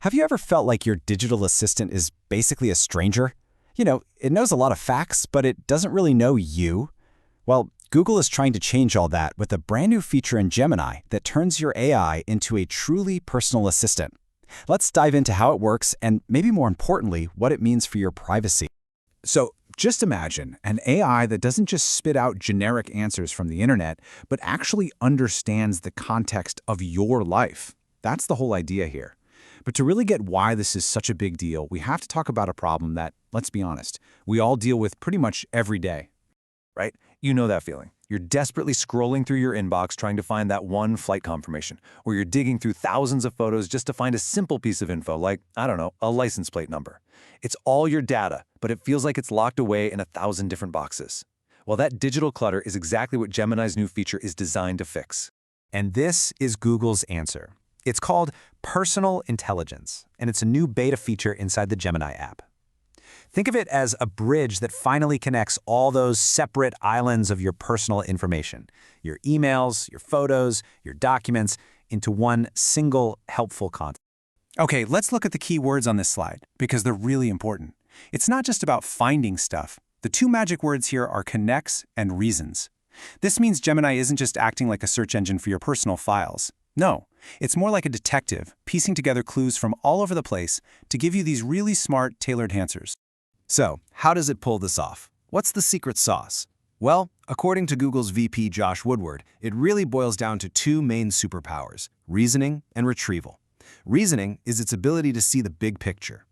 Have you ever felt like your digital assistant is basically a stranger? It knows a lot of facts, but it doesn't really know you. Well, Google is trying to change all that with a brand new feature in Gemini that turns your AI into a truly personal assistant. Let's dive into how it works and, maybe more importantly, what it means for your privacy. So just imagine an AI that doesn't just spit out generic answers from the internet, but actually understands the context of your life. That's the whole idea here. But to really get why this is such a big deal, we have to talk about a problem that, let's be honest, we all deal with pretty much every day. Right? You know that feeling. You're desperately scrolling through your inbox trying to find that one flight confirmation, or you're digging through thousands of photos just to find a simple piece of info like, I don't know, a license plate number. It's all your data, but it feels like it's locked away in 1,000 different boxes. Well, that digital clutter is exactly what Gemini's new feature is designed to fix. And this is Google's answer. It's called Personal Intelligence, and it's a new beta feature inside the Gemini app. Think of it as a bridge that finally connects all those separate islands of your personal information, your emails, your photos, your documents, into one single helpful content. Okay, let's look at the key words on this slide, because they're really important. It's not just about finding stuff. The two magic words here are connects and reasons. This means Gemini isn't just acting like a search engine for your personal files. No, it's more like a detective, piecing together clues from all over the place to give you these really smart, tailored answers. So, how does it pull this off? What's the secret sauce? Well, according to Google's VP Josh Woodward, it really boils down to two main superpowers: reasoning and retrieval. Reasoning is its ability to see the big picture,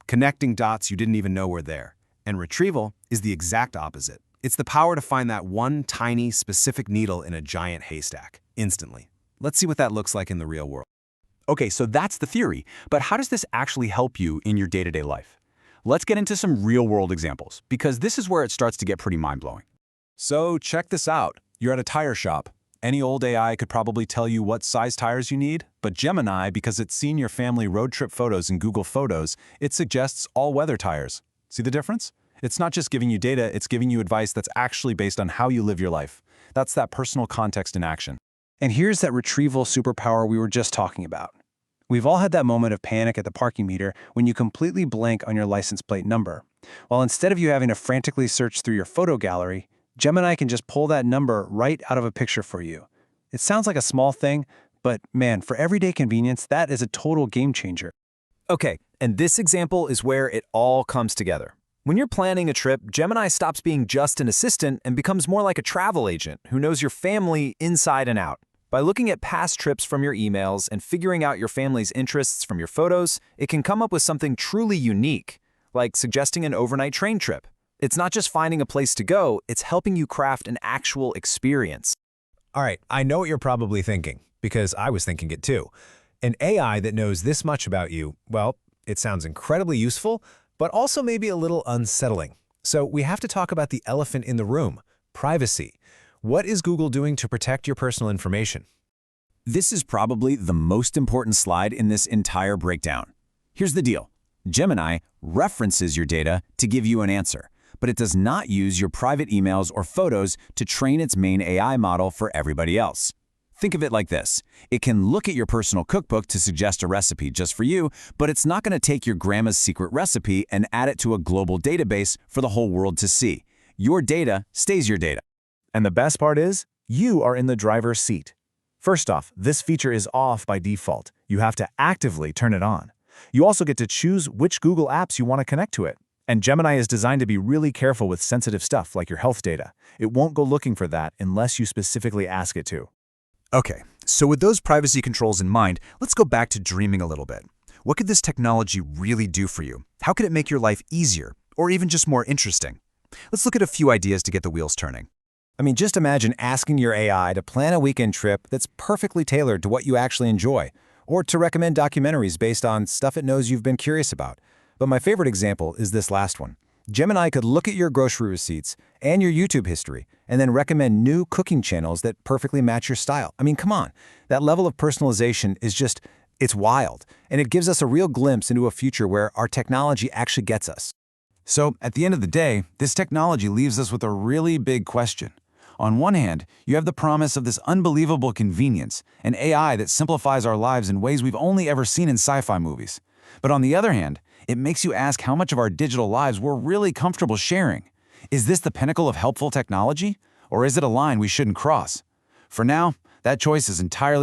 connecting dots you didn't even know were there. And retrieval is the exact opposite. It's the power to find that one tiny, specific needle in a giant haystack, instantly. Let's see what that looks like in the real world. Okay, so that's the theory, but how does this actually help you in your day-to-day life? Let's get into some real-world examples, because this is where it starts to get pretty mind-blowing. So check this out. You're at a tire shop. Any old AI could probably tell you what size tires you need, but Gemini, because it's seen your family road trip photos in Google Photos, it suggests all-weather tires. See the difference? It's not just giving you data, it's giving you advice that's actually based on how you live your life. That's that personal context in action. And here's that retrieval superpower we were just talking about. We've all had that moment of panic at the parking meter when you completely blank on your license plate number. Well, instead of you having to frantically search through your photo gallery, Gemini can just pull that number right out of a picture for you. It sounds like a small thing, but man, for everyday convenience, that is a total game changer. Okay, and this example is where it all comes together. When you're planning a trip, Gemini stops being just an assistant and becomes more like a travel agent who knows your family inside and out. By looking at past trips from your emails and figuring out your family's interests from your photos, it can come up with something truly unique, like suggesting an overnight train trip. It's not just finding a place to go, it's helping you craft an actual experience. All right, I know what you're probably thinking, because I was thinking it too. An AI that knows this much about you, well, it sounds incredibly useful, but also maybe a little unsettling. So we have to talk about the elephant in the room: privacy. What is Google doing to protect your personal information? This is probably the most important slide in this entire breakdown. Here's the deal. Gemini references your data to give you an answer, but it does not use your private emails or photos to train its main AI model for everybody else. Think of it like this. It can look at your personal cookbook to suggest a recipe just for you, but it's not going to take your grandma's secret recipe and add it to a global database for the whole world to see. Your data stays your data. And the best part is, you are in the driver's seat. First off, this feature is off by default. You have to actively turn it on. You also get to choose which Google apps you want to connect to it. And Gemini is designed to be really careful with sensitive stuff like your health data. It won't go looking for that unless you specifically ask it to. Okay, so with those privacy controls in mind, let's go back to dreaming a little bit. What could this technology really do for you? How could it make your life easier, or even just more interesting? Let's look at a few ideas to get the wheels turning. Just imagine asking your AI to plan a weekend trip that's perfectly tailored to what you actually enjoy, or to recommend documentaries based on stuff it knows you've been curious about. But my favorite example is this last one. Gemini could look at your grocery receipts and your YouTube history and then recommend new cooking channels that perfectly match your style. Come on. That level of personalization is it's wild, and it gives us a real glimpse into a future where our technology actually gets us. So, at the end of the day, this technology leaves us with a really big question. On one hand, you have the promise of this unbelievable convenience, an AI that simplifies our lives in ways we've only ever seen in sci-fi movies. But on the other hand, it makes you ask how much of our digital lives we're really comfortable sharing. Is this the pinnacle of helpful technology, or is it a line we shouldn't cross? For now, that choice is entirely